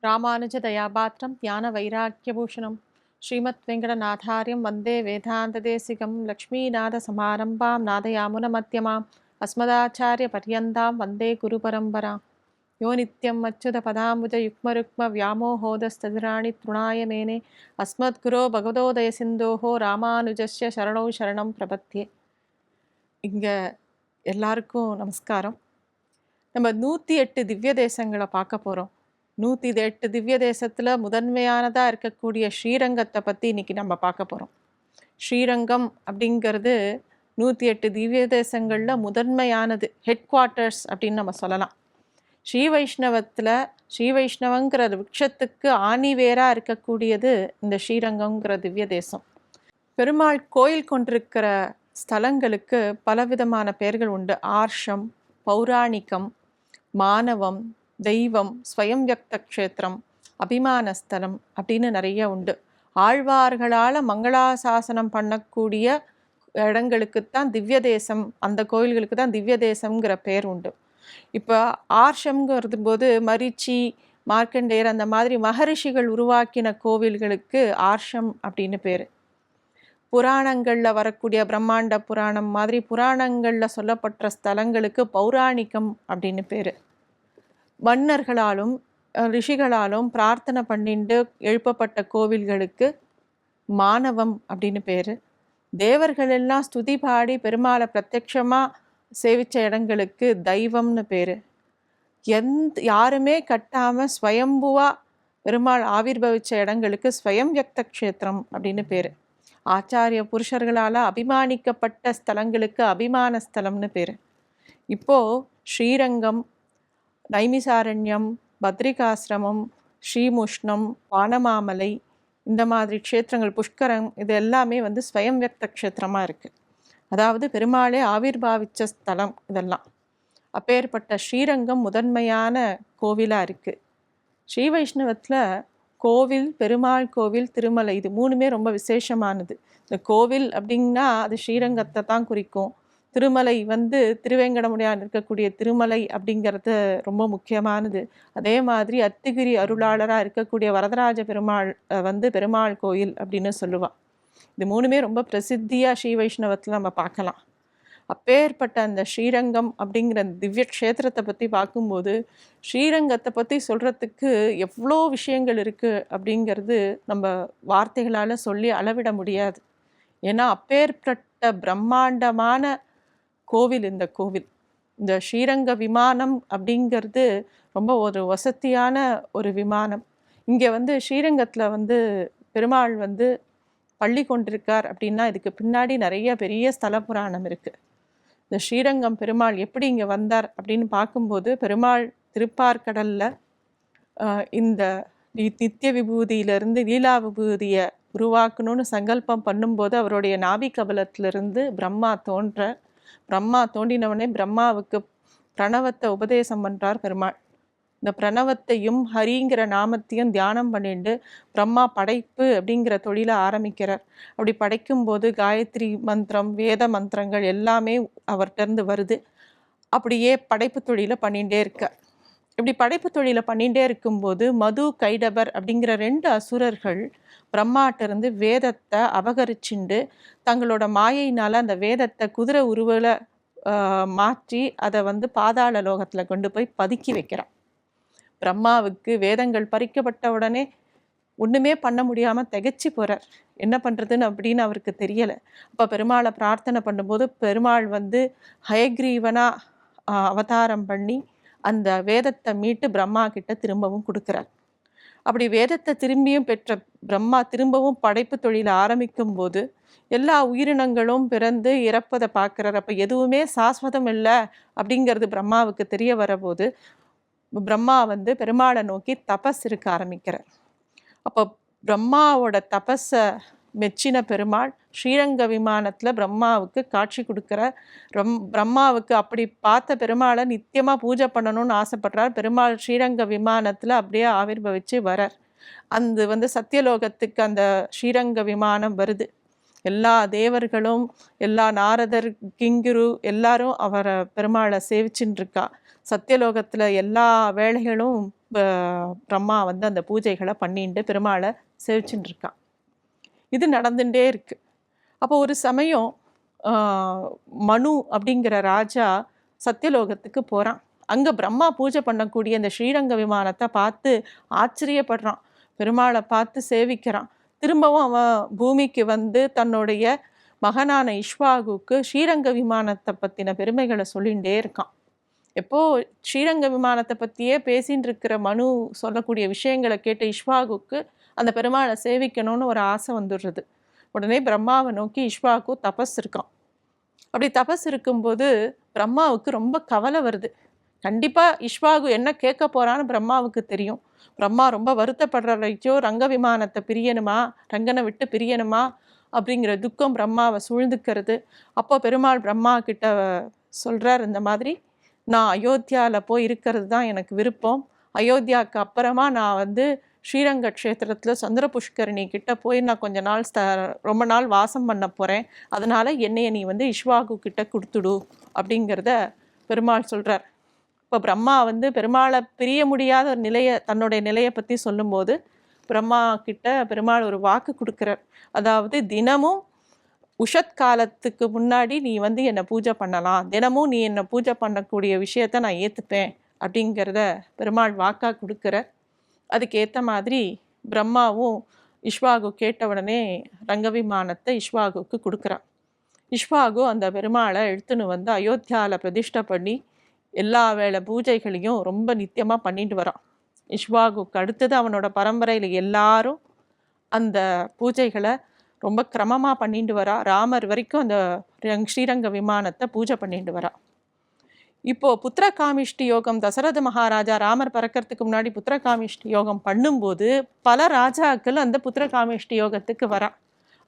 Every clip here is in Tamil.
ராமானுஜதயாபாத்திரம் ஞான வைராக்கியபூஷணம் ஸ்ரீமத் வெங்கடநாதாரியம் வந்தே வேதாந்ததேசிகம் லக்ஷ்மீநாதசமாரம்பாம் நாதயாமுனமத்தியமாம் அஸ்மதாச்சாரிய பர்யந்தாம் வந்தே குருபரம்பராம் யோ நித்யம் அச்சுத பதாம்புஜ யுக்மருக்ம வியாமோஹோதஸ்ததிராணி த்ருணாய மேனே அஸ்மத்குரோ பகவதோதய சிந்தோஹோ ராமானுஜஸ்ய சரணௌ சரணம் பிரபத்தியே. இங்கே எல்லாருக்கும் நமஸ்காரம். நம்ம 108 திவ்ய தேசங்களை பார்க்க போகிறோம். 108 திவ்ய தேசத்தில் முதன்மையானதாக இருக்கக்கூடிய ஸ்ரீரங்கத்தை பற்றி இன்றைக்கி நம்ம பார்க்க போகிறோம். ஸ்ரீரங்கம் அப்படிங்கிறது 108 திவ்ய தேசங்களில் முதன்மையானது, ஹெட் குவார்ட்டர்ஸ் அப்படின்னு நம்ம சொல்லலாம். ஸ்ரீ வைஷ்ணவத்தில் ஸ்ரீ வைஷ்ணவங்கிற விருட்சத்துக்கு ஆணிவேராக இருக்கக்கூடியது இந்த ஸ்ரீரங்கங்கிற திவ்ய தேசம். பெருமாள் கோயில் கொண்டிருக்கிற ஸ்தலங்களுக்கு பலவிதமான பெயர்கள் உண்டு. ஆர்ஷம், பௌராணிகம், மானவம், தெய்வம், ஸ்வயம் வியக்த க்ஷேத்திரம், அபிமானஸ்தலம் அப்படின்னு நிறைய உண்டு. ஆழ்வார்களால் மங்களாசாசனம் பண்ணக்கூடிய இடங்களுக்குத்தான் திவ்ய தேசம், அந்த கோயில்களுக்கு தான் திவ்ய தேசம்ங்கிற பேர் உண்டு. இப்போ ஆர்ஷம்ங்கிறது போது மரிச்சி, மார்க்கண்டேயர் அந்த மாதிரி மகரிஷிகள் உருவாக்கின கோவில்களுக்கு ஆர்ஷம் அப்படின்னு பேர். புராணங்களில் வரக்கூடிய பிரம்மாண்ட புராணம் மாதிரி புராணங்களில் சொல்லப்பட்ட ஸ்தலங்களுக்கு பௌராணிகம் அப்படின்னு பேர். மன்னர்களாலும் ரிஷிகளாலும் பிரார்த்தனை பண்ணிட்டு எழுப்பப்பட்ட கோவில்களுக்கு மானவம் அப்படின்னு பேர். தேவர்கள் எல்லாம் ஸ்துதி பாடி பெருமாளை பிரத்யட்சமாக சேவித்த இடங்களுக்கு தெய்வம்னு பேர். யாருமே கட்டாமல் ஸ்வயம்புவாக பெருமாள் ஆவிர்பவித்த இடங்களுக்கு ஸ்வயம் வியக்த க்ஷேத்திரம் அப்படின்னு பேர். ஆச்சாரிய புருஷர்களால் அபிமானிக்கப்பட்ட ஸ்தலங்களுக்கு அபிமான ஸ்தலம்னு பேர். இப்போது ஸ்ரீரங்கம், நைமிசாரண்யம், பத்ரிகாசிரமம், ஸ்ரீமுஷ்ணம், வானமாமலை, இந்த மாதிரி க்ஷேத்திரங்கள், புஷ்கரம், இது எல்லாமே ஸ்வயம் வியக்த க்ஷேத்திரமாக இருக்குது. அதாவது பெருமாளே ஆவிர்பாவித்த ஸ்தலம் இதெல்லாம். அப்பேற்பட்ட ஸ்ரீரங்கம் முதன்மையான கோவிலாக இருக்குது. ஸ்ரீ வைஷ்ணவத்தில் கோவில், பெருமாள் கோவில், திருமலை, இது மூணுமே ரொம்ப விசேஷமானது. இந்த கோவில் அப்படின்னா அது ஸ்ரீரங்கத்தை தான் குறிக்கும். திருமலை திருவேங்கடமுடியான் இருக்கக்கூடிய திருமலை அப்படிங்கிறது ரொம்ப முக்கியமானது. அதே மாதிரி அத்திகிரி அருளாளராக இருக்கக்கூடிய வரதராஜ பெருமாள் பெருமாள் கோயில் அப்படின்னு சொல்லுவாள். இது மூணுமே ரொம்ப பிரசித்தியாக ஸ்ரீ வைஷ்ணவத்தில் நம்ம பார்க்கலாம். அப்பேற்பட்ட அந்த ஸ்ரீரங்கம் அப்படிங்கிற திவ்ய க்ஷேத்திரத்தை பற்றி பார்க்கும்போது ஸ்ரீரங்கத்தை பற்றி சொல்கிறதுக்கு எவ்வளோ விஷயங்கள் இருக்குது அப்படிங்கிறது நம்ம வார்த்தைகளால் சொல்லி அளவிட முடியாது. ஏன்னா அப்பேற்பட்ட பிரம்மாண்டமான கோவில் இந்த கோவில். இந்த ஸ்ரீரங்க விமானம் அப்படிங்கிறது ரொம்ப ஒரு வசதியான ஒரு விமானம். இங்கே ஸ்ரீரங்கத்தில் பெருமாள் பள்ளி கொண்டிருக்கார் அப்படின்னா இதுக்கு பின்னாடி நிறைய பெரிய ஸ்தல புராணம் இருக்குது. இந்த ஸ்ரீரங்கம் பெருமாள் எப்படி இங்கே வந்தார் அப்படின்னு பார்க்கும்போது, பெருமாள் திருப்பார்கடலில் இந்த நித்திய விபூதியிலிருந்து லீலா விபூதியை உருவாக்கணும்னு சங்கல்பம் பண்ணும்போது அவருடைய நாபி கபலத்திலிருந்து பிரம்மா தோன்றினவனே பிரம்மாவுக்கு பிரணவத்தை உபதேசம் பண்ணுறார் பெருமாள். இந்த பிரணவத்தையும் ஹரிங்கிற நாமத்தையும் தியானம் பண்ணிட்டு பிரம்மா படைப்பு அப்படிங்கிற தொழிலை ஆரம்பிக்கிறார். அப்படி படைக்கும்போது காயத்ரி மந்திரம், வேத மந்திரங்கள் எல்லாமே அவர்கிட்டருந்து வருது. அப்படியே படைப்பு தொழிலை பண்ணிகிட்டே இருக்கார். இப்படி படைப்பு தொழிலை பண்ணிகிட்டே இருக்கும்போது மது, கைடபர் அப்படிங்கிற 2 அசுரர்கள் பிரம்மாட்டிருந்து வேதத்தை அபகரிச்சுண்டு தங்களோட மாயையினால் அந்த வேதத்தை குதிரை உருவில் மாற்றி அதை பாதாள லோகத்தில் கொண்டு போய் பதுக்கி வைக்கிறான். பிரம்மாவுக்கு வேதங்கள் பறிக்கப்பட்ட உடனே ஒன்றுமே பண்ண முடியாமல் திகைச்சு போகிறார். என்ன பண்ணுறதுன்னு அப்படின்னு அவருக்கு தெரியலை. அப்போ பெருமாளை பிரார்த்தனை பண்ணும்போது பெருமாள் ஹயக்ரீவனாக அவதாரம் பண்ணி அந்த வேதத்தை மீட்டு பிரம்மா கிட்ட திரும்பவும் கொடுக்குறார். அப்படி வேதத்தை திரும்பியும் பெற்ற பிரம்மா திரும்பவும் படைப்பு தொழிலை ஆரம்பிக்கும் போது எல்லா உயிரினங்களும் பிறந்து இறப்பதை பார்க்குறார். அப்போ எதுவுமே சாஸ்வதம் இல்லை அப்படிங்கிறது பிரம்மாவுக்கு தெரிய வரபோது பிரம்மா பெருமாளை நோக்கி தபஸ் இருக்க ஆரம்பிக்கிறார். அப்போ பிரம்மாவோட தபஸை மெச்சின பெருமாள் ஸ்ரீரங்க விமானத்தில் பிரம்மாவுக்கு காட்சி கொடுக்குறார். பிரம்மாவுக்கு அப்படி பார்த்த பெருமாளை நித்தியமாக பூஜை பண்ணணும்னு ஆசைப்படுறார். பெருமாள் ஸ்ரீரங்க விமானத்தில் அப்படியே ஆவிர்பவிச்சு வரார். அந்த சத்தியலோகத்துக்கு அந்த ஸ்ரீரங்க விமானம் வருது. எல்லா தேவர்களும், எல்லா நாரதர், கிங்குரு எல்லாரும் அவரை பெருமாளை சேவிச்சுன்னு இருக்கா. சத்தியலோகத்தில் எல்லா வேலைகளும் பிரம்மா வந்து அந்த பூஜைகளை பண்ணிட்டு பெருமாளை சேவிச்சுட்டு இருக்கான். இது நடந்துட்டே இருக்கு. அப்போ ஒரு சமயம் மனு அப்படிங்கிற ராஜா சத்தியலோகத்துக்கு போகிறான். அங்கே பிரம்மா பூஜை பண்ணக்கூடிய அந்த ஸ்ரீரங்க விமானத்தை பார்த்து ஆச்சரியப்படுறான். பெருமாளை பார்த்து சேவிக்கிறான். திரும்பவும் அவன் பூமிக்கு வந்து தன்னுடைய மகனான இஷ்வாகுக்கு ஸ்ரீரங்க விமானத்தை பற்றின பெருமைகளை சொல்லிகிட்டே இருக்கான். எப்போ ஸ்ரீரங்க விமானத்தை பற்றியே பேசின்னு இருக்கிற மனு சொல்லக்கூடிய விஷயங்களை கேட்ட இஷ்வாகுக்கு அந்த பெருமாளை சேவிக்கணும்னு ஒரு ஆசை வந்துடுறது. உடனே பிரம்மாவை நோக்கி இஷ்வாகு தபஸ் இருக்கான். அப்படி தபஸ் இருக்கும்போது பிரம்மாவுக்கு ரொம்ப கவலை வருது. கண்டிப்பாக இஷ்வாகு என்ன கேட்க போகிறான்னு பிரம்மாவுக்கு தெரியும். பிரம்மா ரொம்ப வருத்தப்படுற வரைக்கும் ரங்க விமானத்தை பிரியணுமா, ரங்கனை விட்டு பிரியணுமா அப்படிங்கிற துக்கம் பிரம்மாவை சூழ்ந்துக்கிறது. அப்போ பெருமாள் பிரம்மா கிட்ட சொல்கிறார், இந்த மாதிரி நான் அயோத்தியாவில் போய் இருக்கிறது தான் எனக்கு விருப்பம். அயோத்தியாவுக்கு அப்புறமா நான் வந்து ஸ்ரீரங்க க்ஷேத்திரத்தில் சந்திர புஷ்கரணி கிட்ட போய் நான் ரொம்ப நாள் வாசம் பண்ண போகிறேன். அதனால் என்னைய நீ வந்து இஷ்வாகு கிட்ட கொடுத்துடு அப்படிங்கிறத பெருமாள் சொல்கிறார். இப்போ பிரம்மா வந்து பெருமாளை பிரிய முடியாத ஒரு தன்னுடைய நிலையை பற்றி சொல்லும்போது பிரம்மா கிட்ட பெருமாள் ஒரு வாக்கு கொடுக்குறார். அதாவது தினமும் உஷத் காலத்துக்கு முன்னாடி நீ வந்து என்னை பூஜை பண்ணலாம், தினமும் நீ என்னை பூஜை பண்ணக்கூடிய விஷயத்த நான் ஏற்றுப்பேன் அப்படிங்கிறத பெருமாள் வாக்காக கொடுக்குறார். அதுக்கேற்ற மாதிரி பிரம்மாவும் இஷ்வாகு கேட்ட உடனே ரங்க விமானத்தை இஷ்வாகுக்கு கொடுக்குறான். இஷ்வாகு அந்த பெருமாளை எடுத்துன்னு வந்து அயோத்தியாவில் பிரதிஷ்டை பண்ணி எல்லா வேளை பூஜைகளையும் ரொம்ப நித்தியமாக பண்ணிட்டு வரான். இஷ்வாகுக்கு அடுத்தது அவனோட பரம்பரையில் எல்லாரும் அந்த பூஜைகளை ரொம்ப கிரமமாக பண்ணிட்டு வரா. ராமர் வரைக்கும் அந்த ஸ்ரீரங்க விமானத்தை பூஜை பண்ணிட்டு வரா. இப்போது புத்திரகாமிஷ்டி யோகம் தசரத மகாராஜா ராமர் பறக்கிறதுக்கு முன்னாடி புத்திரகாமிஷ்டி யோகம் பண்ணும்போது பல ராஜாக்கள் அந்த புத்திரகாமிஷ்டி யோகத்துக்கு வரா.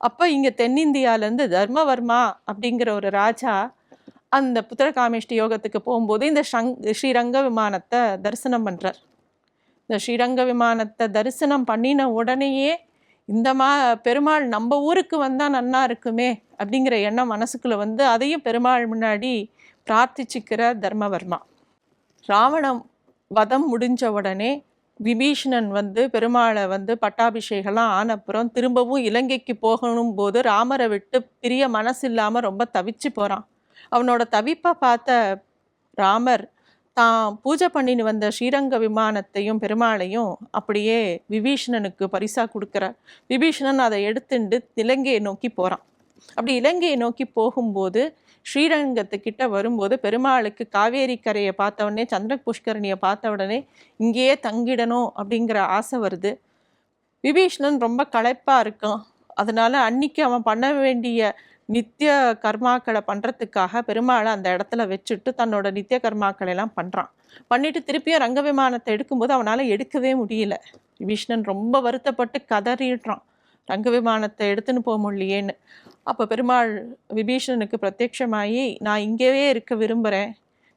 அப்போ இங்கே தென்னிந்தியாவிலேருந்து தர்மவர்மா அப்படிங்கிற ஒரு ராஜா அந்த புத்திரகாமிஷ்டி யோகத்துக்கு போகும்போது இந்த ஸ்ரீரங்க விமானத்தை தரிசனம் பண்ணுறார். இந்த ஸ்ரீரங்க விமானத்தை தரிசனம் பண்ணின உடனேயே இந்த பெருமாள் நம்ம ஊருக்கு வந்தால் நன்னா இருக்குமே அப்படிங்கிற எண்ணம் மனசுக்குள்ளே வந்து அதையும் பெருமாள் முன்னாடி பிரார்த்திச்சுக்கிற தர்மவர்மா. ராவணம் வதம் முடிஞ்ச உடனே விபீஷணன் வந்து பெருமாளை வந்து பட்டாபிஷேகம்லாம் ஆனப்புறம் திரும்பவும் இலங்கைக்கு போகணும் போது ராமரை விட்டு பிரிய மனசு இல்லாமல் ரொம்ப தவிச்சு போகிறான். அவனோட தவிப்பை பார்த்த ராமர் தான் பூஜை பண்ணின்னு வந்த ஸ்ரீரங்க விமானத்தையும் பெருமாளையும் அப்படியே விபீஷணனுக்கு பரிசாக கொடுக்குறார். விபீஷணன் அதை எடுத்துட்டு இலங்கையை நோக்கி போகிறான். அப்படி இலங்கையை நோக்கி போகும்போது ஸ்ரீரங்கத்துக்கிட்ட வரும்போது பெருமாளுக்கு காவேரி கரையை பார்த்த உடனே சந்திர புஷ்கரணியை பார்த்த உடனே இங்கேயே தங்கிடணும் அப்படிங்கிற ஆசை வருது. விபீஷணன் ரொம்ப களைப்பாக இருக்கான். அதனால அன்னைக்கு அவன் பண்ண வேண்டிய நித்திய கர்மாக்களை பண்ணுறதுக்காக பெருமாளை அந்த இடத்துல வச்சுட்டு தன்னோட நித்திய கர்மாக்களை எல்லாம் பண்ணுறான். பண்ணிட்டு திருப்பியும் ரங்க விமானத்தை எடுக்கும்போது அவனால் எடுக்கவே முடியல. விபீஷணன் ரொம்ப வருத்தப்பட்டு கதறிடுறான், ரங்க விமானத்தை எடுத்துன்னு போக முடியலேன்னு. அப்போ பெருமாள் விபீஷணனுக்கு பிரத்யட்சமாகி, நான் இங்கேயே இருக்க விரும்புகிறேன்,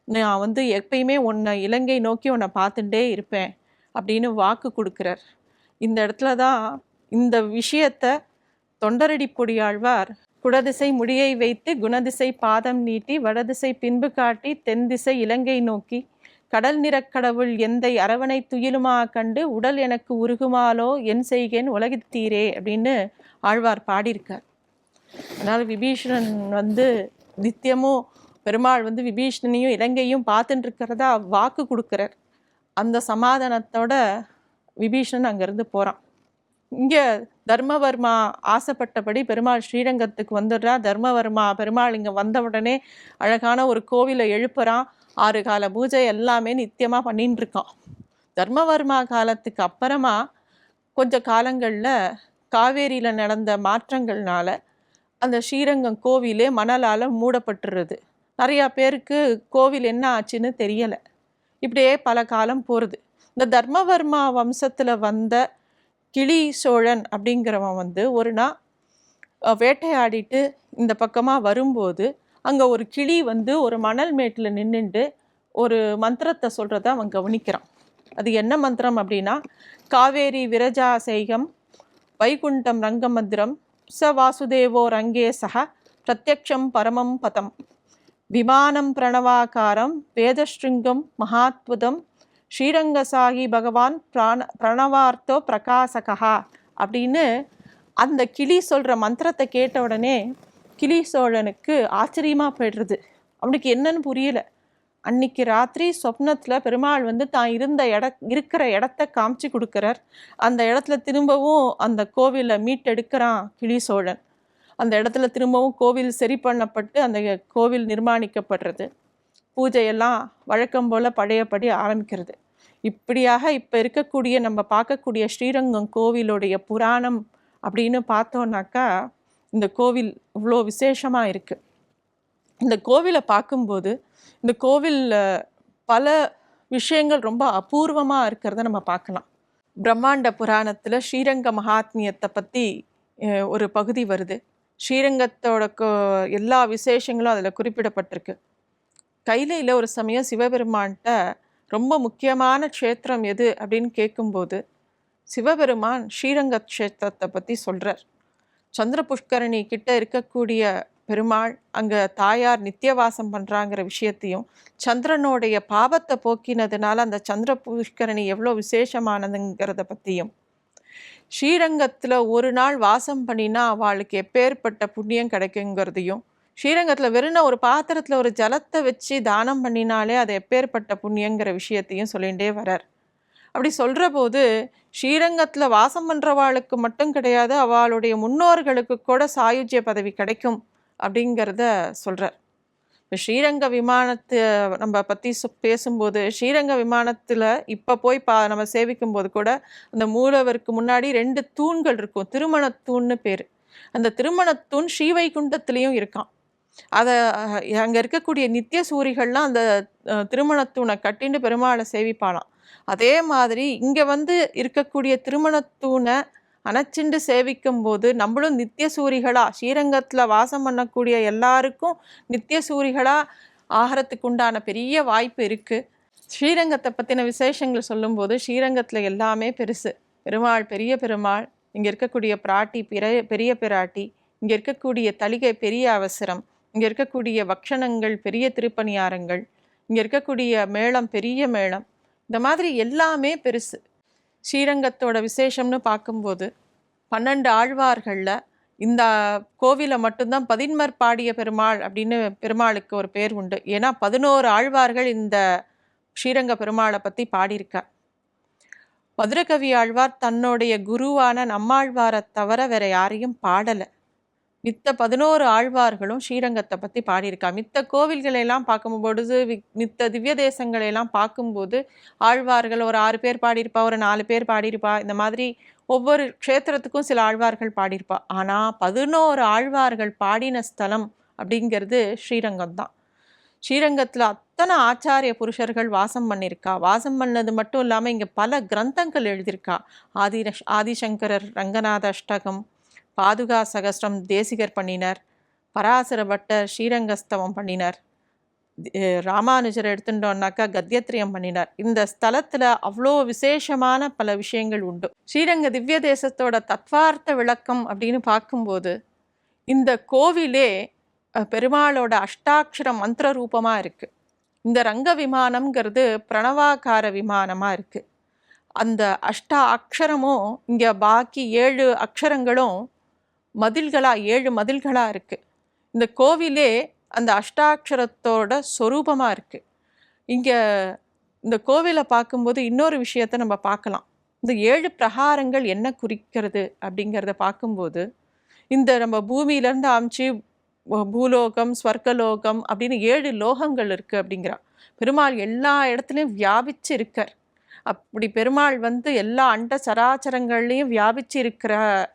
நான் வந்து எப்பயுமே உன்னை இலங்கை நோக்கி உன்னை பார்த்துட்டே இருப்பேன் அப்படின்னு வாக்கு கொடுக்குறார். இந்த இடத்துல தான் இந்த விஷயத்தை தொண்டரடி பொடியாழ்வார் குடதிசை முடியை வைத்து குணதிசை பாதம் நீட்டி வடதிசை பின்பு காட்டி தென் திசை இலங்கை நோக்கி கடல் நிறக்கடவுள் எந்தை அரவணை துயிலுமா கண்டு உடல் எனக்கு உருகுமாலோ என் செய்கேன் உலகித்தீரே அப்படின்னு ஆழ்வார் பாடியிருக்கார். அதனால் விபீஷணன் வந்து நித்தியமும் பெருமாள் வந்து விபீஷணனையும் இலங்கையும் பார்த்துட்டு இருக்கிறதா வாக்கு கொடுக்குறார். அந்த சமாதானத்தோட விபீஷணன் அங்கேருந்து போகிறான். இங்கே தர்மவர்மா ஆசைப்பட்டபடி பெருமாள் ஸ்ரீரங்கத்துக்கு வந்துடுறா. தர்மவர்மா பெருமாள் இங்கே வந்த உடனே அழகான ஒரு கோவிலை எழுப்புறான். 6 கால பூஜை எல்லாமே நித்தியமாக பண்ணின்னு இருக்கான். தர்மவர்மா காலத்துக்கு அப்புறமா கொஞ்சம் காலங்களில் காவேரியில் நடந்த மாற்றங்கள்னால அந்த ஸ்ரீரங்கம் கோவிலே மணலால் மூடப்பட்டுருது. நிறையா பேருக்கு கோவில் என்ன ஆச்சுன்னு தெரியலை. இப்படியே பல காலம் போகிறது. இந்த தர்மவர்மா வம்சத்தில் வந்த கிளி சோழன் அப்படிங்கிறவன் வந்து ஒரு நாள் வேட்டையாடிட்டு இந்த பக்கமாக வரும்போது அங்கே ஒரு கிளி வந்து ஒரு மணல் மேட்டில் நின்றுட்டு ஒரு மந்திரத்தை சொல்கிறத அவன் கவனிக்கிறான். அது என்ன மந்திரம் அப்படின்னா, காவேரி விரஜா செய்கம் வைகுண்டம் ரங்கமந்திரம் ச வாசுதேவோ ரங்கே சக பிரத்யக்ஷம் பரமம் பதம் விமானம் பிரணவாகாரம் வேதஸ்ருங்கம் மகாத்வதம் ஸ்ரீரங்கசாகி பகவான் பிரணவார்த்தோ பிரகாசகா அப்படின்னு அந்த கிளி சொல்கிற மந்திரத்தை கேட்ட உடனே கிளி சோழனுக்கு ஆச்சரியமாக போய்டுறது. அவனுக்கு என்னன்னு புரியல. அன்னைக்கு ராத்திரி சொப்னத்தில் பெருமாள் வந்து தான் இருக்கிற இடத்த காமிச்சு கொடுக்குறார். அந்த இடத்துல திரும்பவும் அந்த கோவிலை மீட்டெடுக்கிறான் கிளி சோழன். அந்த இடத்துல திரும்பவும் கோவில் சரி பண்ணப்பட்டு அந்த கோவில் நிர்மாணிக்கப்படுறது. பூஜையெல்லாம் வழக்கம் போல் பழையபடி ஆரம்பிக்கிறது. இப்படியாக இப்போ இருக்கக்கூடிய நம்ம பார்க்கக்கூடிய ஸ்ரீரங்கம் கோவிலுடைய புராணம் அப்படின்னு பார்த்தோன்னாக்கா இந்த கோவில் இவ்வளோ விசேஷமாக இருக்குது. இந்த கோவிலை பார்க்கும்போது இந்த கோவிலில் பல விஷயங்கள் ரொம்ப அபூர்வமாக இருக்கிறத நம்ம பார்க்கலாம். பிரம்மாண்ட புராணத்தில் ஸ்ரீரங்க மகாத்மியத்தை பற்றி ஒரு பகுதி வருது. ஸ்ரீரங்கத்தோட எல்லா விசேஷங்களும் அதில் குறிப்பிடப்பட்டிருக்கு. கைலையில் ஒரு சமயம் சிவபெருமான்கிட்ட ரொம்ப முக்கியமான க்ஷேத்திரம் எது அப்படின்னு கேட்கும்போது சிவபெருமான் ஸ்ரீரங்க க்ஷேத்திரத்தை பற்றி சொல்கிறார். சந்திர புஷ்கரணி கிட்ட இருக்கக்கூடிய பெருமாள் அங்கே தாயார் நித்தியவாசம் பண்ணுறாங்கிற விஷயத்தையும், சந்திரனுடைய பாவத்தை போக்கினதுனால அந்த சந்திர புஷ்கரணி எவ்வளோ விசேஷமானதுங்கிறத பற்றியும், ஸ்ரீரங்கத்தில் ஒரு நாள் வாசம் பண்ணினா அவளுக்கு எப்பேற்பட்ட புண்ணியம் கிடைக்குங்கிறதையும், ஸ்ரீரங்கத்தில் வெறும் ஒரு பாத்திரத்தில் ஒரு ஜலத்தை வச்சு தானம் பண்ணினாலே அது எப்பேற்பட்ட புண்ணியங்கிற விஷயத்தையும் சொல்லிகிட்டே வரார். அப்படி சொல்கிற போது ஸ்ரீரங்கத்தில் வாசம் பண்ணுறவாளுக்கு மட்டும் கிடையாது, அவளுடைய முன்னோர்களுக்கு கூட சாயுஜ்ய பதவி கிடைக்கும் அப்படிங்கிறத சொல்கிறார். இப்போ ஸ்ரீரங்க விமானத்தை நம்ம பற்றி பேசும்போது ஸ்ரீரங்க விமானத்தில் இப்போ போய் நம்ம சேவிக்கும்போது கூட அந்த மூலவருக்கு முன்னாடி 2 தூண்கள் இருக்கும். திருமணத்தூண்னு பேர். அந்த திருமணத்தூண் ஸ்ரீவைகுண்டத்துலேயும் இருக்கான். அதை அங்கே இருக்கக்கூடிய நித்திய சூரிகள்லாம் அந்த திருமணத்தூணை கட்டின்னு பெருமாளை சேவிப்பாளாம். அதே மாதிரி இங்கே வந்து இருக்கக்கூடிய திருமணத்தூணை அணைச்சிண்டு சேவிக்கும் போது நம்மளும் நித்திய சூரிகளாக ஸ்ரீரங்கத்தில் வாசம் பண்ணக்கூடிய எல்லாருக்கும் நித்திய சூரிகளாக ஆகிறதுக்கு உண்டான பெரிய வாய்ப்பு இருக்குது. ஸ்ரீரங்கத்தை பற்றின விசேஷங்கள் சொல்லும்போது ஸ்ரீரங்கத்தில் எல்லாமே பெருசு. பெருமாள் பெரிய பெருமாள், இங்கே இருக்கக்கூடிய பிராட்டி பெரிய பிராட்டி, இங்கே இருக்கக்கூடிய தளிகை பெரிய அவசரம், இங்கே இருக்கக்கூடிய பக்ஷணங்கள் பெரிய திருப்பணியாரங்கள், இங்கே இருக்கக்கூடிய மேளம் பெரிய மேளம், இந்த மாதிரி எல்லாமே பெருசு. ஸ்ரீரங்கத்தோட விசேஷம்னு பார்க்கும்போது 12 ஆழ்வார்களில் இந்த கோவிலை மட்டும்தான் பதின்மர் பாடிய பெருமாள் அப்படின்னு பெருமாளுக்கு ஒரு பேர் உண்டு. ஏன்னா 11 ஆழ்வார்கள் இந்த ஸ்ரீரங்க பெருமாளை பற்றி பாடியிருக்கார். மதுரகவி ஆழ்வார் தன்னுடைய குருவான நம்மாழ்வாரை தவிர வேற யாரையும் பாடலை. மித்த 11 ஆழ்வார்களும் ஸ்ரீரங்கத்தை பற்றி பாடியிருக்கா. மித்த கோவில்களெல்லாம் பார்க்கும்பொழுது மித்த திவ்ய தேசங்களெல்லாம் பார்க்கும்போது ஆழ்வார்கள் ஒரு 6 பேர் பாடியிருப்பா, ஒரு 4 பேர் பாடியிருப்பா. இந்த மாதிரி ஒவ்வொரு க்ஷேத்திரத்துக்கும் சில ஆழ்வார்கள் பாடியிருப்பா. ஆனால் 11 ஆழ்வார்கள் பாடின ஸ்தலம் அப்படிங்கிறது ஸ்ரீரங்கம் தான். ஸ்ரீரங்கத்தில் அத்தனை ஆச்சாரிய புருஷர்கள் வாசம் பண்ணியிருக்கா. வாசம் பண்ணது மட்டும் இல்லாமல் இங்கே பல கிரந்தங்கள் எழுதியிருக்கா. ஆதிசங்கரர் ரங்கநாத அஷ்டகம், பாதுகா சகஸ்ரம் தேசிகர் பண்ணினார், பராசர பட்டர் ஸ்ரீரங்கஸ்தவம் பண்ணினார், ராமானுஜர் எடுத்துட்டோம்னாக்கா கத்யத்ரியம் பண்ணினார். இந்த ஸ்தலத்தில் அவ்வளோ விசேஷமான பல விஷயங்கள் உண்டு. ஸ்ரீரங்க திவ்ய தேசத்தோட தத்வார்த்த விளக்கம் அப்படின்னு பார்க்கும்போது இந்த கோவிலே பெருமாளோட அஷ்டாட்சர மந்திர ரூபமாக இருக்குது. இந்த ரங்க விமானம்ங்கிறது பிரணவாகார விமானமாக இருக்குது. அந்த அக்ஷரமும் இங்கே பாக்கி 7 அக்ஷரங்களும் மதில்களாக 7 மதில்களாக இருக்குது. இந்த கோவிலே அந்த அஷ்டாட்சரத்தோட சொரூபமாக இருக்குது. இங்கே இந்த கோவிலை பார்க்கும்போது இன்னொரு விஷயத்தை நம்ம பார்க்கலாம். இந்த 7 பிரகாரங்கள் என்ன குறிக்கிறது அப்படிங்கிறத பார்க்கும்போது இந்த நம்ம பூமியிலேருந்து ஆரம்பிச்சு பூலோகம், ஸ்வர்கலோகம் அப்படின்னு 7 லோகங்கள் இருக்குது அப்படிங்கிறா. பெருமாள் எல்லா இடத்துலையும் வியாபிச்சு இருக்கார். அப்படி பெருமாள் வந்து எல்லா அண்ட சராச்சரங்கள்லையும் வியாபிச்சு இருக்கிற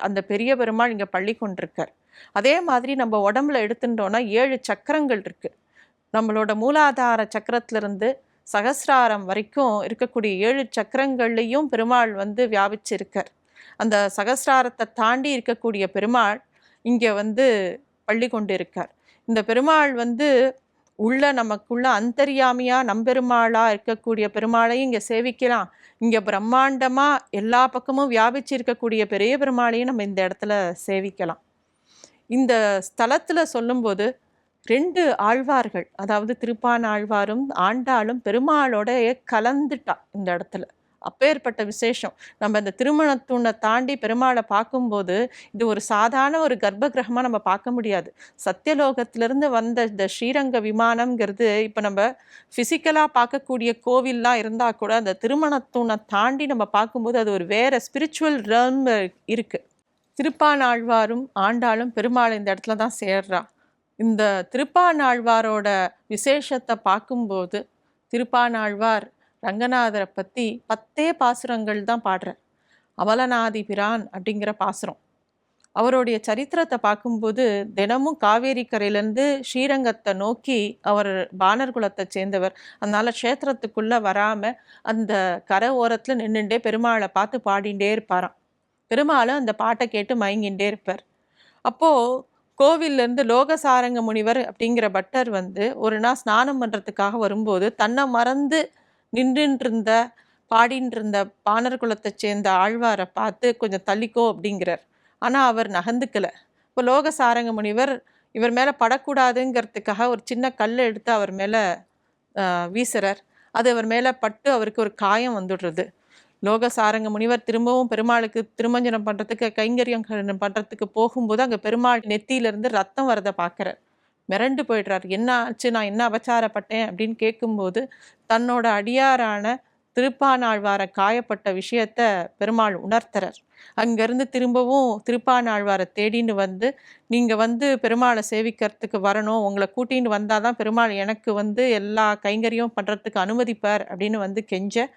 அந்த பெரிய பெருமாள் இங்கே பள்ளி கொண்டிருக்கார். அதே மாதிரி நம்ம உடம்புல எடுத்துட்டோன்னா 7 சக்கரங்கள் இருக்குது. நம்மளோட மூலாதார சக்கரத்திலிருந்து சகசிராரம் வரைக்கும் இருக்கக்கூடிய 7 சக்கரங்கள்லையும் பெருமாள் வந்து வியாபிச்சு இருக்கார். அந்த சகசிராரத்தை தாண்டி இருக்கக்கூடிய பெருமாள் இங்கே வந்து பள்ளி கொண்டு இருக்கார். இந்த பெருமாள் வந்து நமக்குள்ள அந்தர்யாமியாக நம்பெருமாளாக இருக்கக்கூடிய பெருமாளையும் இங்கே சேவிக்கலாம். இங்கே பிரம்மாண்டமாக எல்லா பக்கமும் வியாபிச்சு இருக்கக்கூடிய பெரிய பெருமாளையும் நம்ம இந்த இடத்துல சேவிக்கலாம். இந்த ஸ்தலத்தில் சொல்லும்போது 2 ஆழ்வார்கள், அதாவது திருப்பானாழ்வாரும் ஆண்டாளும் பெருமாளோட கலந்துட்டா இந்த இடத்துல. அப்பேற்பட்ட விசேஷம். நம்ம இந்த திருமணத்தூணை தாண்டி பெருமாளை பார்க்கும்போது இது ஒரு சாதாரண ஒரு கர்ப்ப கிரகமாக நம்ம பார்க்க முடியாது. சத்தியலோகத்திலிருந்து வந்த இந்த ஸ்ரீரங்க விமானம்ங்கிறது இப்போ நம்ம ஃபிசிக்கலாக பார்க்கக்கூடிய கோவில்லாம் இருந்தால் கூட அந்த திருமணத்தூணை தாண்டி நம்ம பார்க்கும்போது அது ஒரு வேற ஸ்பிரிச்சுவல் ரேம் இருக்கு. திருப்பானாழ்வாரும் ஆண்டாளும் பெருமாள் இந்த இடத்துல தான் சேர்றா. இந்த திருப்பானாழ்வாரோட விசேஷத்தை பார்க்கும்போது திருப்பானாழ்வார் ரங்கநாதரை பற்றி 10 பாசுரங்கள் தான் பாடுறார். அமலநாதி பிரான் அப்படிங்கிற பாசுரம். அவருடைய சரித்திரத்தை பார்க்கும்போது தினமும் காவேரி கரையிலேருந்து ஸ்ரீரங்கத்தை நோக்கி அவர் பாணர் குலத்தை சேர்ந்தவர். அதனால் க்ஷேத்திரத்துக்குள்ளே வராமல் அந்த கரை ஓரத்தில் நின்றுட்டே பெருமாளை பார்த்து பாடிகிட்டே இருப்பாராம். பெருமாளும் அந்த பாட்டை கேட்டு மயங்கின்றே இருப்பார். அப்போது கோவில்லேருந்து லோகசாரங்க முனிவர் அப்படிங்கிற பட்டர் ஒரு நாள் ஸ்நானம் பண்ணுறதுக்காக வரும்போது தன்னை மறந்து நின்றுருந்த பாடின்னு இருந்த பாணர் குலத்தை சேர்ந்த ஆழ்வாரை பார்த்து கொஞ்சம் தள்ளிக்கோ அப்படிங்கிறார். ஆனால் அவர் நகர்ந்துக்கலை. இப்போ லோகசாரங்க முனிவர் இவர் மேலே படக்கூடாதுங்கிறதுக்காக ஒரு சின்ன கல் எடுத்து அவர் மேலே வீசுறார். அது அவர் மேலே பட்டு அவருக்கு ஒரு காயம் வந்துடுறது. லோகசாரங்க முனிவர் திரும்பவும் பெருமாளுக்கு திருமஞ்சனம் பண்ணுறதுக்கு கைங்கரியம் பண்ணுறதுக்கு போகும்போது அங்கே பெருமாள் நெத்தியிலேருந்து ரத்தம் வரதை பார்க்குறார். மிரண்டு போயிடுறார். என்ன ஆச்சு, நான் என்ன அபச்சாரப்பட்டேன் அப்படின்னு கேட்கும்போது தன்னோட அடியாரான திருப்பானாழ்வாரை காயப்பட்ட விஷயத்த பெருமாள் உணர்த்துறார். அங்கேருந்து திரும்பவும் திருப்பானாழ்வாரை தேடின்னு நீங்கள் பெருமாளை சேவிக்கிறதுக்கு வரணும், உங்களை கூட்டின்னு வந்தால் தான் பெருமாள் எனக்கு எல்லா கைங்கரியம் பண்ணுறதுக்கு அனுமதிப்பார் அப்படின்னு கெஞ்ச.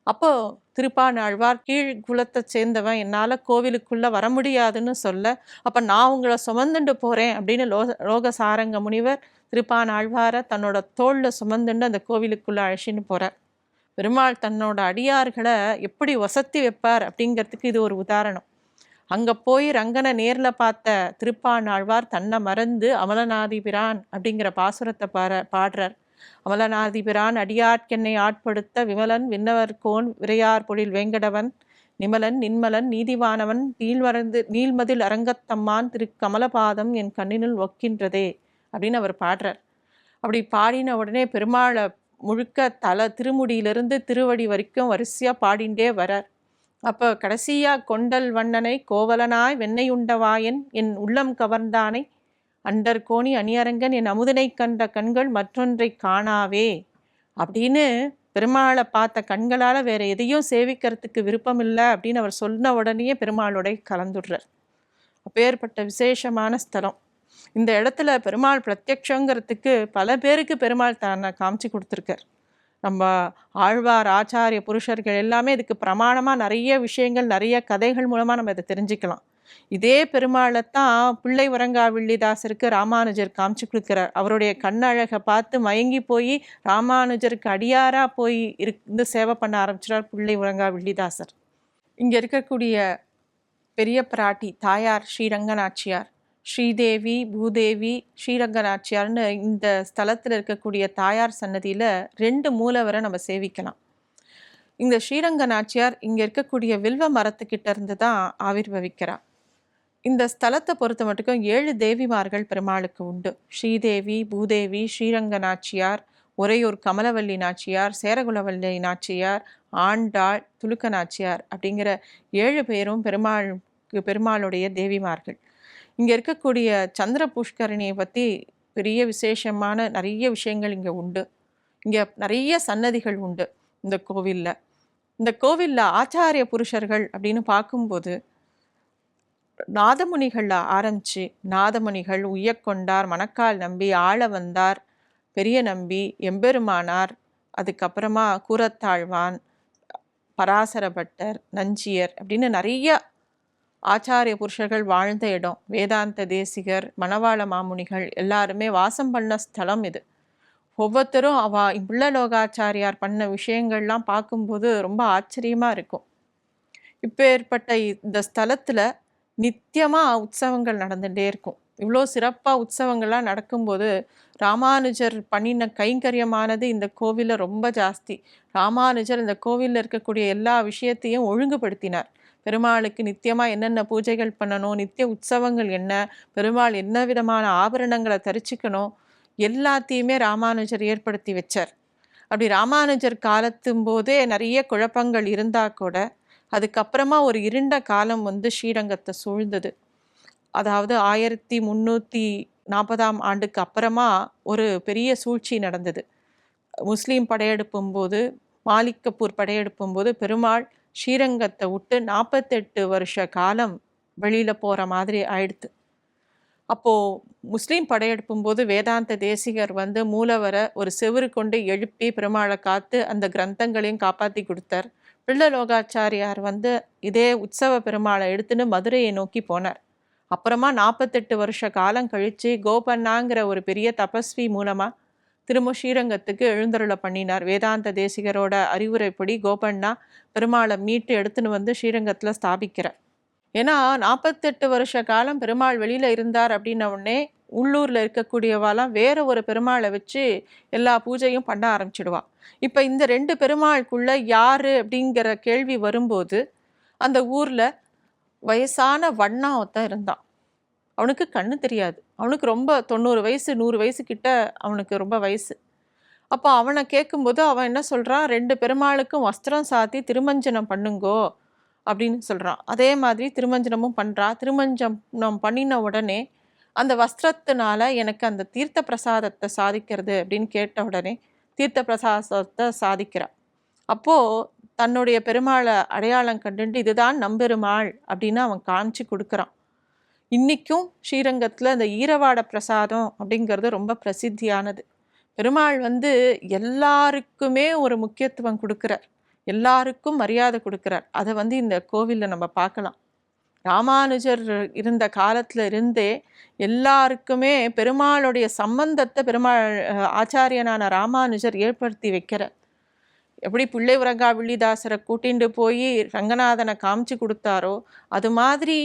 அப்போ திருப்பானாழ்வார் கீழ் குலத்தை சேர்ந்தவன், என்னால் கோவிலுக்குள்ளே வர முடியாதுன்னு சொல்ல, அப்போ நான் உங்களை சுமந்துண்டு போகிறேன் அப்படின்னு லோகசாரங்க முனிவர் திருப்பானாழ்வாரை தன்னோட தோளில் சுமந்துண்டு அந்த கோவிலுக்குள்ளே அழைச்சின்னு போகிறார். பெருமாள் தன்னோட அடியார்களை எப்படி வசத்தி வைப்பார் அப்படிங்கிறதுக்கு இது ஒரு உதாரணம். அங்கே போய் ரங்கனை நேரில் பார்த்த திருப்பானாழ்வார் தன்னை மறந்து அமலநாதி பிரான் அப்படிங்கிற பாசுரத்தை பாடுறார். அமலநாதிபிரான் அடியாட்கென்னை ஆட்படுத்த விமலன் விண்ணவர்கோன் விரையார் பொழில் வேங்கடவன் நிமலன் நின்மலன் நீதிவானவன் நீள்மதில் அரங்கத்தம்மான் திரு கமலபாதம் என் கண்ணினுள் ஒக்கின்றதே அப்படின்னு அவர் பாடுறார். அப்படி பாடின உடனே பெருமாளை முழுக்க திருமுடியிலிருந்து திருவடி வரைக்கும் வரிசையாக பாடிண்டே வரார். அப்போ கடைசியாக கொண்டல் வண்ணனை கோவலனாய் வெண்ணெய் உண்டவாயன் என் உள்ளம் கவர்ந்தானை அண்டர் கோணி அணியரங்கன் என் அமுதனை கண்ட கண்கள் மற்றொன்றை காணாவே அப்படின்னு பெருமாளை பார்த்த கண்களால் வேற எதையும் சேவிக்கிறதுக்கு விருப்பம் இல்லை அப்படின்னு அவர் சொன்ன உடனே பெருமாளோட கலந்துடுறார். அப்பேற்பட்ட விசேஷமான ஸ்தலம். இந்த இடத்துல பெருமாள் பிரத்யக்ஷங்கிறதுக்கு பல பேருக்கு பெருமாள் தன்னை காமிச்சு கொடுத்துருக்கார். நம்ம ஆழ்வார் ஆச்சாரிய புருஷர்கள் எல்லாமே இதுக்கு பிரமாணமாக நிறைய விஷயங்கள் நிறைய கதைகள் மூலமாக நம்ம இதை தெரிஞ்சுக்கலாம். இதே பெருமாளைத்தான் பிள்ளை வரங்கா வில்லிதாசருக்கு ராமானுஜர் காமிச்சு கொடுக்கிறார். அவருடைய கண்ணழகை பார்த்து மயங்கி போய் ராமானுஜருக்கு அடியாராக போய் இருந்து சேவை பண்ண ஆரம்பிச்சிடார் பிள்ளை வரங்கா வில்லிதாசர். இங்கே இருக்கக்கூடிய பெரிய பிராட்டி தாயார் ஸ்ரீரங்கநாச்சியார், ஸ்ரீதேவி பூதேவி ஸ்ரீரங்கநாச்சியார்னு இந்த ஸ்தலத்தில் இருக்கக்கூடிய தாயார் சன்னதியில் 2 மூலவரை நம்ம சேவிக்கலாம். இந்த ஸ்ரீரங்கநாச்சியார் இங்கே இருக்கக்கூடிய வில்வ மரத்துக்கிட்ட இருந்து தான் ஆவிர்வவிக்கிறார். இந்த ஸ்தலத்தை பொறுத்த மட்டுக்கும் 7 தேவிமார்கள் பெருமாளுக்கு உண்டு. ஸ்ரீதேவி பூதேவி ஸ்ரீரங்கநாச்சியார், உறையூர் கமலவல்லி நாச்சியார், சேரகுலவல்லி நாச்சியார், ஆண்டாள், துலுக்க நாச்சியார் அப்படிங்கிற 7 பேரும் பெருமாளுடைய தேவிமார்கள். இங்கே இருக்கக்கூடிய சந்திர புஷ்கரணியை பற்றி பெரிய விசேஷமான நிறைய விஷயங்கள் இங்கே உண்டு. இங்கே நிறைய சன்னதிகள் உண்டு இந்த கோவிலில். இந்த கோவிலில் ஆச்சாரிய புருஷர்கள் அப்படின்னு பார்க்கும்போது நாதமுனிகளில் ஆரம்பித்து நாதமுனிகள், உய்யக்கொண்டார், மணக்கால் நம்பி, ஆள வந்தார், பெரிய நம்பி, எம்பெருமானார், அதுக்கப்புறமா கூரத்தாழ்வான், பராசரபட்டர், நஞ்சியர் அப்படின்னு நிறைய ஆச்சாரிய புருஷர்கள் வாழ்ந்த இடம். வேதாந்த தேசிகர், மணவாள மாமுனிகள் எல்லாருமே வாசம் பண்ண ஸ்தலம் இது. ஒவ்வொருத்தரும் புள்ளலோகாச்சாரியார் பண்ண விஷயங்கள்லாம் பார்க்கும்போது ரொம்ப ஆச்சரியமாக இருக்கும். இப்போ ஏற்பட்ட இந்த ஸ்தலத்தில் நித்தியமாக உற்சவங்கள் நடந்துகிட்டே இருக்கும். இவ்வளோ சிறப்பாக உற்சவங்கள்லாம் நடக்கும்போது ராமானுஜர் பண்ணின கைங்கரியமானது இந்த கோவிலில் ரொம்ப ஜாஸ்தி. ராமானுஜர் இந்த கோவிலில் இருக்கக்கூடிய எல்லா விஷயத்தையும் ஒழுங்குபடுத்தினார். பெருமாளுக்கு நித்தியமாக என்னென்ன பூஜைகள் பண்ணணும், நித்திய உற்சவங்கள் என்ன, பெருமாள் என்ன விதமான ஆபரணங்களை தரிச்சிக்கணும், எல்லாத்தையுமே ராமானுஜர் ஏற்படுத்தி வச்சார். அப்படி ராமானுஜர் காலத்தும் போதே நிறைய குழப்பங்கள் இருந்தால் கூட அதுக்கப்புறமா ஒரு இருண்ட காலம் வந்து ஸ்ரீரங்கத்தை சூழ்ந்தது. அதாவது 1340ஆம் ஆண்டுக்கு அப்புறமா ஒரு பெரிய சூழ்ச்சி நடந்தது. முஸ்லீம் படையெடுப்பும் போது, மாலிக் கபூர் படையெடுப்பும் போது பெருமாள் ஸ்ரீரங்கத்தை விட்டு 48 வருஷ காலம் வெளியில் போகிற மாதிரி ஆயிடுத்து. அப்போது முஸ்லீம் படையெடுப்பும் போது வேதாந்த தேசிகர் வந்து மூலவரை ஒரு செவுரு கொண்டு எழுப்பி பெருமாளை காத்து அந்த கிரந்தங்களையும் காப்பாற்றி கொடுத்தார். பிள்ளலோகாச்சாரியார் வந்து இதே உற்சவ பெருமாளை எடுத்துன்னு மதுரையை நோக்கி போனார். அப்புறமா 48 வருஷ காலம் கழித்து கோபண்ணாங்கிற ஒரு பெரிய தபஸ்வி மூலமாக திரும்ப ஸ்ரீரங்கத்துக்கு எழுந்தருளை பண்ணினார். வேதாந்த தேசிகரோட அறிவுரைப்படி கோபண்ணா பெருமாளை மீட்டு எடுத்துன்னு வந்து ஸ்ரீரங்கத்தில் ஸ்தாபிக்கிறார். ஏன்னா 48 வருஷ காலம் பெருமாள் வெளியில் இருந்தார் அப்படின்ன உடனே உள்ளூரில் இருக்கக்கூடியவாலாம் வேற ஒரு பெருமாளை வச்சு எல்லா பூஜையும் பண்ண ஆரம்பிச்சிடுவா. இப்போ இந்த 2 பெருமாளுக்குள்ள யார் அப்படிங்கிற கேள்வி வரும்போது அந்த ஊரில் வயசான வண்ணா ஒருத்தன் இருந்தான். அவனுக்கு கண்ணு தெரியாது. அவனுக்கு ரொம்ப 90 வயசு 100 வயசு கிட்ட அவனுக்கு ரொம்ப வயசு. அப்போ அவனை கேட்கும்போது அவன் என்ன சொல்கிறான், 2 பெருமாளுக்கும் வஸ்திரம் சாத்தி திருமஞ்சனம் பண்ணுங்கோ அப்படின்னு சொல்கிறான். அதே மாதிரி திருமஞ்சனமும் பண்ணுறா. திருமஞ்சனம் பண்ணின உடனே அந்த வஸ்திரத்தினால எனக்கு அந்த தீர்த்த பிரசாதத்தை சாதிக்கிறது அப்படின்னு கேட்ட உடனே தீர்த்த பிரசாதத்தை சாதிக்கிறான். அப்போது தன்னுடைய பெருமாளை அடையாளம் கண்டுட்டு இதுதான் நம்பெருமாள் அப்படின்னு அவன் காமிச்சு கொடுக்குறான். இன்றைக்கும் ஸ்ரீரங்கத்தில் அந்த ஈரவாட பிரசாதம் அப்படிங்கிறது ரொம்ப பிரசித்தியானது. பெருமாள் வந்து எல்லாருக்குமே ஒரு முக்கியத்துவம் கொடுக்குறார், எல்லாருக்கும் மரியாதை கொடுக்குறார். அதை வந்து இந்த கோவிலில் நம்ம பார்க்கலாம். ராமானுஜர் இருந்த காலத்தில் இருந்தே எல்லாருக்குமே பெருமாளுடைய சம்பந்தத்தை பெருமாள் ஆச்சாரியனான ராமானுஜர் ஏற்படுத்தி வைக்கிறார். எப்படி பிள்ளை உரங்கா வில்லிதாசரை கூட்டிண்டு போய் ரங்கநாதனை காமிச்சு கொடுத்தாரோ அது மாதிரி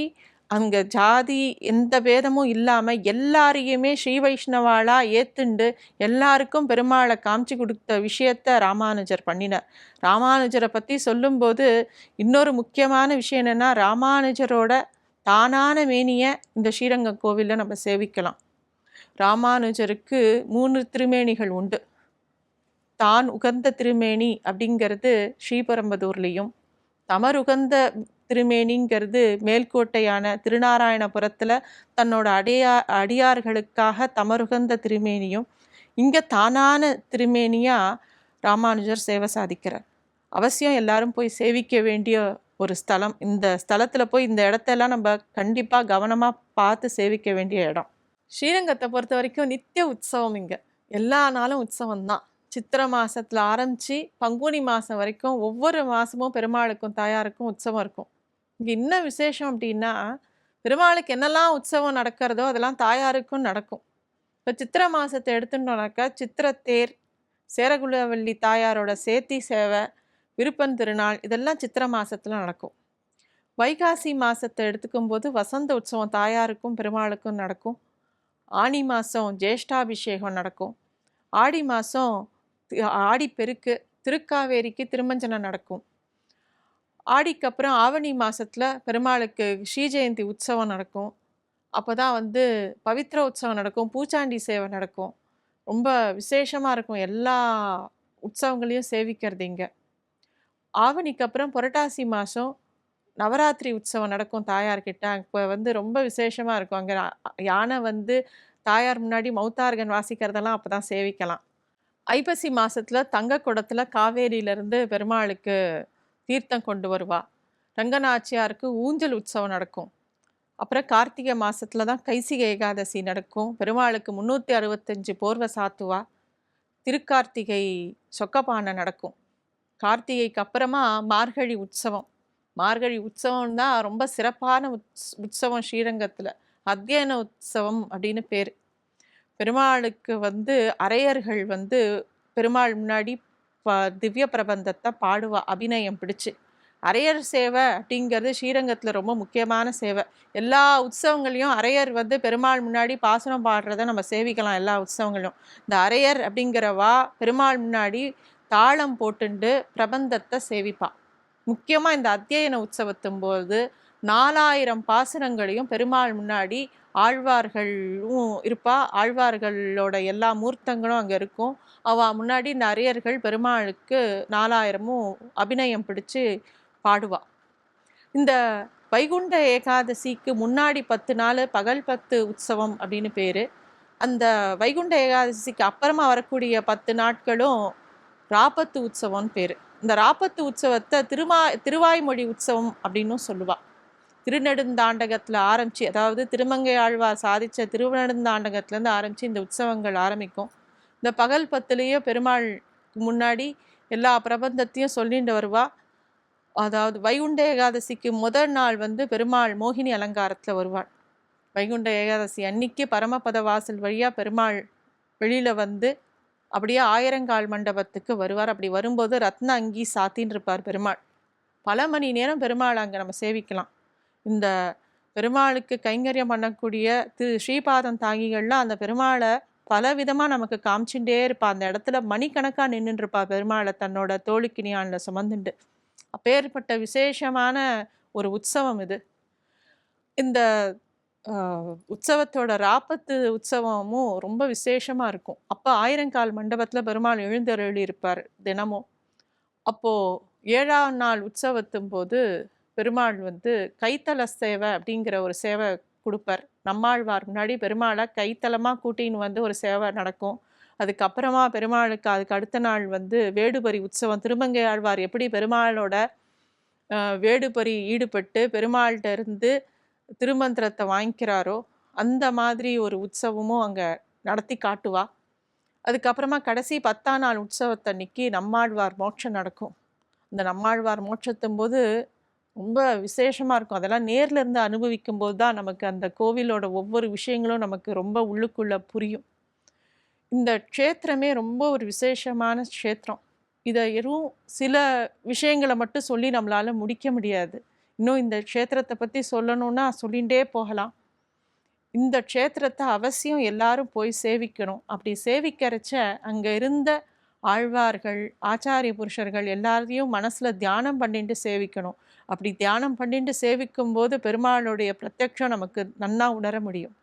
அங்கே ஜாதி எந்த பேதமும் இல்லாமல் எல்லாரையுமே ஸ்ரீ வைஷ்ணவாளா ஏத்துண்டு எல்லாருக்கும் பெருமாளை காமிச்சு கொடுத்த விஷயத்த ராமானுஜர் பண்ணினார். ராமானுஜரை பற்றி சொல்லும்போது இன்னொரு முக்கியமான விஷயம் என்னென்னா, ராமானுஜரோட தானான மேனியை இந்த ஸ்ரீரங்கம் கோவிலில் நம்ம சேவிக்கலாம். ராமானுஜருக்கு 3 திருமேனிகள் உண்டு. தான் உகந்த திருமேனி அப்படிங்கிறது ஸ்ரீபெரும்புதூர்லேயும், தமருகந்த திருமேனிங்கிறது மேல்கோட்டையான திருநாராயணபுரத்தில் தன்னோட அடியார்களுக்காக தமருகந்த திருமேனியும், இங்கே தானான திருமேனியாக ராமானுஜர் சேவை சாதிக்கிறார். அவசியம் எல்லாரும் போய் சேவிக்க வேண்டிய ஒரு ஸ்தலம். இந்த ஸ்தலத்தில் போய் இந்த இடத்தெல்லாம் நம்ம கண்டிப்பாக கவனமாக பார்த்து சேவிக்க வேண்டிய இடம். ஸ்ரீரங்கத்தை பொறுத்த வரைக்கும் நித்திய உற்சவம். இங்கே எல்லா நாளும் உற்சவம் தான். சித்திரை மாதத்தில் ஆரம்பித்து பங்குனி மாதம் வரைக்கும் ஒவ்வொரு மாதமும் பெருமாளுக்கும் தாயாருக்கும் உற்சவம் இருக்கும். இங்கே என்ன விசேஷம் அப்படின்னா, பெருமாளுக்கு என்னெல்லாம் உற்சவம் நடக்கிறதோ அதெல்லாம் தாயாருக்கும் நடக்கும். இப்போ சித்திரை மாதத்தை எடுத்துட்டோம்னாக்கா சித்திரத்தேர், சேரகுலவல்லி தாயாரோட சேத்தி சேவை, விருப்பன் திருநாள் இதெல்லாம் சித்திரை மாதத்தில் நடக்கும். வைகாசி மாதத்தை எடுத்துக்கும் போது வசந்த உற்சவம் தாயாருக்கும் பெருமாளுக்கும் நடக்கும். ஆனி மாதம் ஜேஷ்டாபிஷேகம் நடக்கும். ஆடி மாதம் ஆடிப்பெருக்கு, திருக்காவேரிக்கு திருமஞ்சனம் நடக்கும். ஆடிக்கு அப்புறம் ஆவணி மாதத்தில் பெருமாளுக்கு ஸ்ரீஜெயந்தி உற்சவம் நடக்கும். அப்போ தான் வந்து பவித்ர உற்சவம் நடக்கும், பூச்சாண்டி சேவை நடக்கும். ரொம்ப விசேஷமாக இருக்கும் எல்லா உற்சவங்களையும் சேவிக்கிறது இங்கே. ஆவணிக்கு அப்புறம் புரட்டாசி மாதம் நவராத்திரி உற்சவம் நடக்கும் தாயார்கிட்ட. இப்போ வந்து ரொம்ப விசேஷமாக இருக்கும். அங்கே யானை வந்து தாயார் முன்னாடி மௌத்தார்கன் வாசிக்கிறதெல்லாம் அப்போ தான் சேவிக்கலாம். ஐப்பசி மாதத்தில் தங்க குடத்தில் காவேரியிலேருந்து பெருமாளுக்கு தீர்த்தம் கொண்டு வருவா. ரங்கநாச்சியாருக்கு ஊஞ்சல் உற்சவம் நடக்கும். அப்புறம் கார்த்திகை மாதத்தில் தான் கைசிகை ஏகாதசி நடக்கும். பெருமாளுக்கு 365 போர்வை சாத்துவா. திருக்கார்த்திகை சொக்கப்பானை நடக்கும். கார்த்திகைக்கு அப்புறமா மார்கழி உற்சவம். மார்கழி உற்சவம் தான் ரொம்ப சிறப்பான உற்சவம் ஸ்ரீரங்கத்தில். அத்தியன உற்சவம் அப்படின்னு பேர். பெருமாளுக்கு வந்து அரையர்கள் வந்து பெருமாள் முன்னாடி திவ்ய பிரபந்தத்தை பாடுவா அபிநயம் பிடிச்சு. அரையர் சேவை அப்படிங்கிறது ஸ்ரீரங்கத்தில் ரொம்ப முக்கியமான சேவை. எல்லா உற்சவங்களையும் அரையர் வந்து பெருமாள் முன்னாடி பாசுரம் பாடுறத நம்ம சேவிக்கலாம். எல்லா உற்சவங்களையும் இந்த அரையர் அப்படிங்கிறவா பெருமாள் முன்னாடி தாளம் போட்டுண்டு பிரபந்தத்தை சேவிப்பா. முக்கியமாக இந்த அத்தியன உற்சவத்தும் போது 4000 பாசுரங்களையும் பெருமாள் முன்னாடி ஆழ்வார்களும் இருப்பா. ஆழ்வார்களோட எல்லா மூர்த்தங்களும் அங்கே இருக்கும். முன்னாடி நிறையர்கள் பெருமாளுக்கு 4000மும் அபிநயம் பிடிச்சு பாடுவா. இந்த வைகுண்ட ஏகாதசிக்கு முன்னாடி 10 நாள் பகல் 10 உற்சவம் அப்படின்னு பேர். அந்த வைகுண்ட ஏகாதசிக்கு அப்புறமா வரக்கூடிய 10 நாட்களும் ராப்பத்து உற்சவம்னு பேர். இந்த ராப்பத்து உற்சவத்தை திருவாய்மொழி உற்சவம் அப்படின்னும் சொல்லுவாள். திருநெடுந்தாண்டகத்தில் ஆரம்பித்து, அதாவது திருமங்கை ஆழ்வார் சாதித்த திருநெடுந்தாண்டகத்துலேருந்து ஆரம்பித்து இந்த உற்சவங்கள் ஆரம்பிக்கும். இந்த பகல் 10லேயே பெருமாள் முன்னாடி எல்லா பிரபந்தத்தையும் சொல்லிட்டு வருவா. அதாவது வைகுண்ட ஏகாதசிக்கு முதல் நாள் பெருமாள் மோகினி அலங்காரத்தில் வருவாள். வைகுண்ட ஏகாதசி அன்னைக்கு பரமபத வாசல் வழியாக பெருமாள் வெளியில் அப்படியே ஆயிரங்கால் மண்டபத்துக்கு வருவார். அப்படி வரும்போது ரத்ன அங்கி சாத்தின்னு இருப்பார் பெருமாள். பல மணி நேரம் பெருமாள் அங்கே நம்ம சேவிக்கலாம். இந்த பெருமாளுக்கு கைங்கரியம் பண்ணக்கூடிய ஸ்ரீபாதம் தாங்கிகள்லாம் அந்த பெருமாளை பல விதமாக நமக்கு காமிச்சுட்டே இருப்பா. அந்த இடத்துல மணிக்கணக்காக நின்றுருப்பா பெருமாளை தன்னோட தோளுக்கினியானில் சுமந்துண்டு. அப்பேற்பட்ட விசேஷமான ஒரு உற்சவம் இது. இந்த உற்சவத்தோட ராப்பத்து உற்சவமும் ரொம்ப விசேஷமாக இருக்கும். அப்போ ஆயிரங்கால் மண்டபத்தில் பெருமாள் எழுந்தருளி இருப்பார் தினமும். அப்போது 7ஆம் நாள் உற்சவத்தும் போது பெருமாள் கைத்தல சேவை அப்படிங்கிற ஒரு சேவை கொடுப்பார். நம்மாழ்வார் முன்னாடி பெருமாளை கைத்தலமாக கூட்டின்னு ஒரு சேவை நடக்கும். அதுக்கப்புறமா பெருமாளுக்கு அதுக்கு அடுத்த நாள் வேடுபரி உற்சவம். திருமங்கை ஆழ்வார் எப்படி பெருமாளோட வேடுபரி ஈடுபட்டு பெருமாள்கிட்ட இருந்து திருமந்திரத்தை வாங்கிக்கிறாரோ அந்த மாதிரி ஒரு உற்சவமும் அங்கே நடத்தி காட்டுவா. அதுக்கப்புறமா கடைசி 10ஆம் நாள் உற்சவத்தன்னைக்கு நம்மாழ்வார் மோட்சம் நடக்கும். அந்த நம்மாழ்வார் மோட்சத்தும் போது ரொம்ப விசேஷமாக இருக்கும். அதெல்லாம் நேரில் இருந்து அனுபவிக்கும் போது தான் நமக்கு அந்த கோவிலோட ஒவ்வொரு விஷயங்களும் நமக்கு ரொம்ப உள்ளுக்குள்ளே புரியும். இந்த க்ஷேத்திரமே ரொம்ப ஒரு விசேஷமான க்ஷேத்திரம். இதை எதுவும் சில விஷயங்களை மட்டும் சொல்லி நம்மளால் முடிக்க முடியாது. இன்னும் இந்த க்ஷேத்திரத்தை பற்றி சொல்லணுன்னா சொல்லிகிட்டே போகலாம். இந்த க்ஷேத்திரத்தை அவசியம் எல்லாரும் போய் சேவிக்கணும். அப்படி சேவிக்கிறச்ச அங்கே இருந்த ஆழ்வார்கள், ஆச்சாரிய புருஷர்கள் எல்லாரையும் மனசில் தியானம் பண்ணிட்டு சேவிக்கணும். அப்படி தியானம் பண்ணிட்டு சேவிக்கும்போது பெருமாளுடைய பிரத்யக்ஷம் நமக்கு நன்னா உணர முடியும்.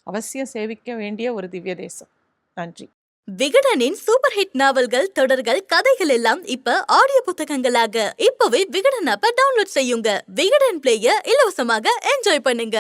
அவசியம் சேவிக்க வேண்டிய ஒரு திவ்ய தேசம். நன்றி. விகடனின் சூப்பர் ஹிட் நாவல்கள், தொடர்கள், கதைகள் எல்லாம் இப்ப ஆடியோ புத்தகங்களாக இப்பவே விகடன் ஆப்பை டவுன்லோட் செய்யுங்க. விகடன் பிளேய இலவசமாக என்ஜாய் பண்ணுங்க.